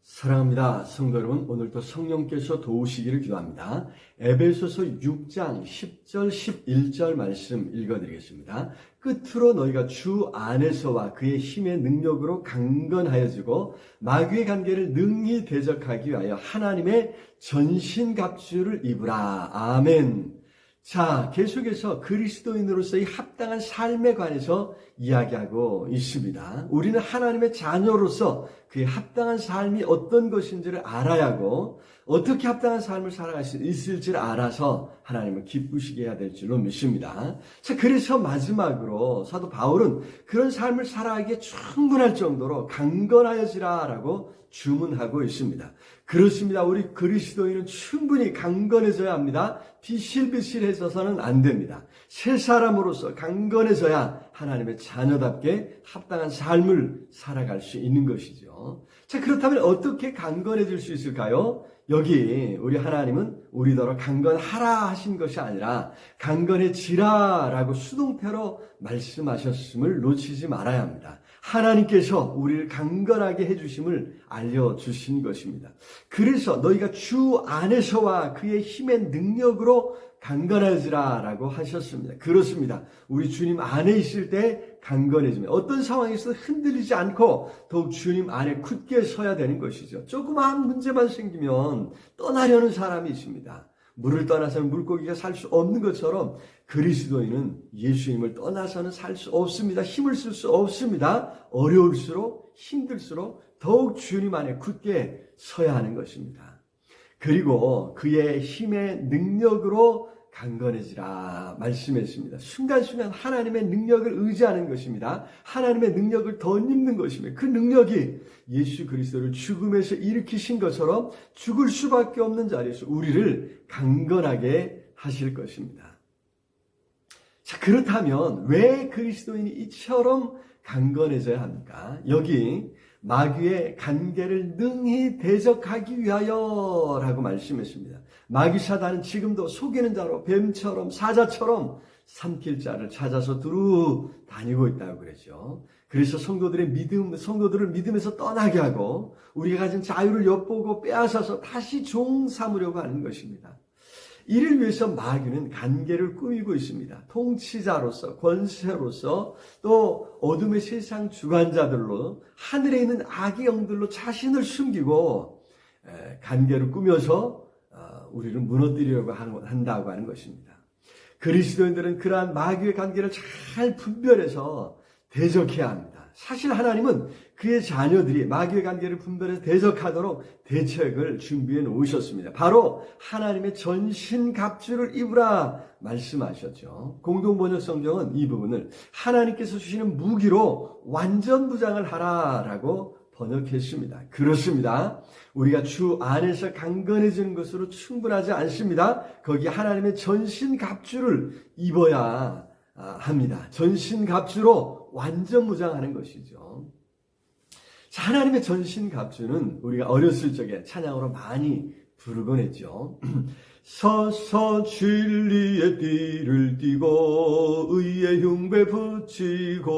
사랑합니다. 성도 여러분, 오늘도 성령께서 도우시기를 기도합니다. 에베소서 6장 10절 11절 말씀 읽어드리겠습니다. 끝으로 너희가 주 안에서와 그의 힘의 능력으로 강건하여지고 마귀의 관계를 능히 대적하기 위하여 하나님의 전신갑주를 입으라. 아멘. 자, 계속해서 그리스도인으로서의 합당한 삶에 관해서 이야기하고 있습니다. 우리는 하나님의 자녀로서 그의 합당한 삶이 어떤 것인지를 알아야 하고 어떻게 합당한 삶을 살아갈 수 있을지를 알아서 하나님을 기쁘시게 해야 될 줄로 믿습니다. 자, 그래서 마지막으로 사도 바울은 그런 삶을 살아가기에 충분할 정도로 강건하여지라라고 주문하고 있습니다. 그렇습니다. 우리 그리스도인은 충분히 강건해져야 합니다. 비실비실해져서는 안 됩니다. 새 사람으로서 강건해져야 하나님의 자녀답게 합당한 삶을 살아갈 수 있는 것이죠. 자, 그렇다면 어떻게 강건해질 수 있을까요? 여기 우리 하나님은 우리더러 강건하라 하신 것이 아니라 강건해지라라고 수동태로 말씀하셨음을 놓치지 말아야 합니다. 하나님께서 우리를 강건하게 해주심을 알려주신 것입니다. 그래서 너희가 주 안에서와 그의 힘의 능력으로 강건해지라라고 하셨습니다. 그렇습니다. 우리 주님 안에 있을 때 강건해집니다. 어떤 상황에서 흔들리지 않고 더욱 주님 안에 굳게 서야 되는 것이죠. 조그마한 문제만 생기면 떠나려는 사람이 있습니다. 물을 떠나서는 물고기가 살 수 없는 것처럼 그리스도인은 예수님을 떠나서는 살 수 없습니다. 힘을 쓸 수 없습니다. 어려울수록 힘들수록 더욱 주님 안에 굳게 서야 하는 것입니다. 그리고 그의 힘의 능력으로 강건해지라 말씀했습니다. 순간순간 하나님의 능력을 의지하는 것입니다. 하나님의 능력을 덧입는 것입니다. 그 능력이 예수 그리스도를 죽음에서 일으키신 것처럼 죽을 수밖에 없는 자리에서 우리를 강건하게 하실 것입니다. 자, 그렇다면 왜 그리스도인이 이처럼 강건해져야 합니까? 여기 마귀의 관계를 능히 대적하기 위하여 라고 말씀했습니다. 마귀 사단은 지금도 속이는 자로 뱀처럼 사자처럼 삼킬 자를 찾아서 두루 다니고 있다고 그랬죠. 그래서 성도들을 믿음에서 떠나게 하고 우리가 가진 자유를 엿보고 빼앗아서 다시 종 삼으려고 하는 것입니다. 이를 위해서 마귀는 관계를 꾸미고 있습니다. 통치자로서, 권세로서, 또 어둠의 세상 주관자들로, 하늘에 있는 악의 영들로 자신을 숨기고 관계를 꾸며서 우리를 무너뜨리려고 한다고 하는 것입니다. 그리스도인들은 그러한 마귀의 관계를 잘 분별해서 대적해야 합니다. 사실 하나님은 그의 자녀들이 마귀의 관계를 분별해서 대적하도록 대책을 준비해 놓으셨습니다. 바로 하나님의 전신갑주를 입으라 말씀하셨죠. 공동번역 성경은 이 부분을 하나님께서 주시는 무기로 완전무장을 하라라고 번역했습니다. 그렇습니다. 우리가 주 안에서 강건해지는 것으로 충분하지 않습니다. 거기 하나님의 전신갑주를 입어야 합니다. 전신갑주로 완전무장하는 것이죠. 하나님의 전신갑주는 우리가 어렸을 적에 찬양으로 많이 부르곤 했죠. 서서 진리의 띠를 띠고 의의 흉배 붙이고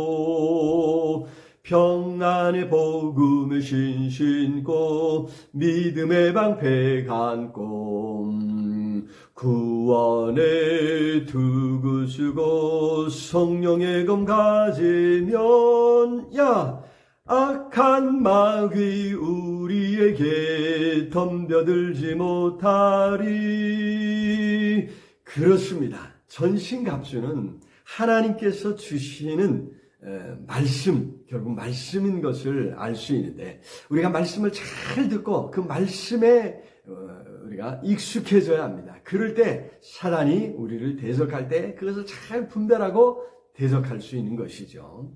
평안의 복음을 신신고 믿음의 방패 감고 구원의 두구 쓰고 성령의 검 가지면 악한 마귀 우리에게 덤벼들지 못하리. 그렇습니다. 전신갑주는 하나님께서 주시는 말씀, 결국 말씀인 것을 알 수 있는데 우리가 말씀을 잘 듣고 그 말씀에 우리가 익숙해져야 합니다. 그럴 때 사단이 우리를 대적할 때 그것을 잘 분별하고 대적할 수 있는 것이죠.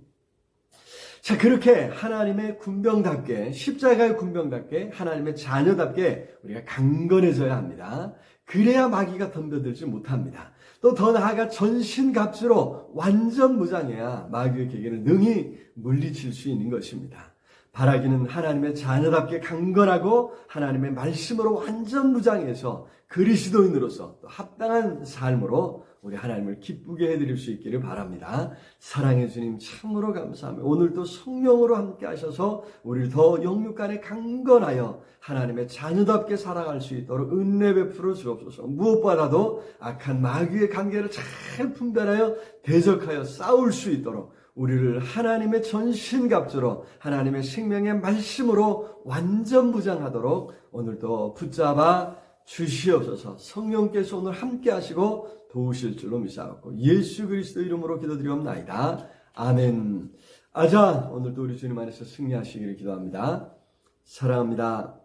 자, 그렇게 하나님의 군병답게, 십자가의 군병답게, 하나님의 자녀답게 우리가 강건해져야 합니다. 그래야 마귀가 덤벼들지 못합니다. 또 더 나아가 전신갑주로 완전 무장해야 마귀의 계계를 능히 물리칠 수 있는 것입니다. 바라기는 하나님의 자녀답게 강건하고 하나님의 말씀으로 완전 무장해서 그리스도인으로서 또 합당한 삶으로 우리 하나님을 기쁘게 해드릴 수 있기를 바랍니다. 사랑의 주님 참으로 감사하며 오늘도 성령으로 함께 하셔서 우리를 더 영육간에 강건하여 하나님의 자녀답게 살아갈 수 있도록 은혜 베풀어 주옵소서. 무엇보다도 악한 마귀의 관계를 잘 분별하여 대적하여 싸울 수 있도록 우리를 하나님의 전신갑주로 하나님의 생명의 말씀으로 완전 무장하도록 오늘도 붙잡아 주시옵소서. 성령께서 오늘 함께 하시고 도우실 줄로 믿사옵고 예수 그리스도 이름으로 기도드리옵나이다. 아멘. 아자, 오늘도 우리 주님 안에서 승리하시기를 기도합니다. 사랑합니다.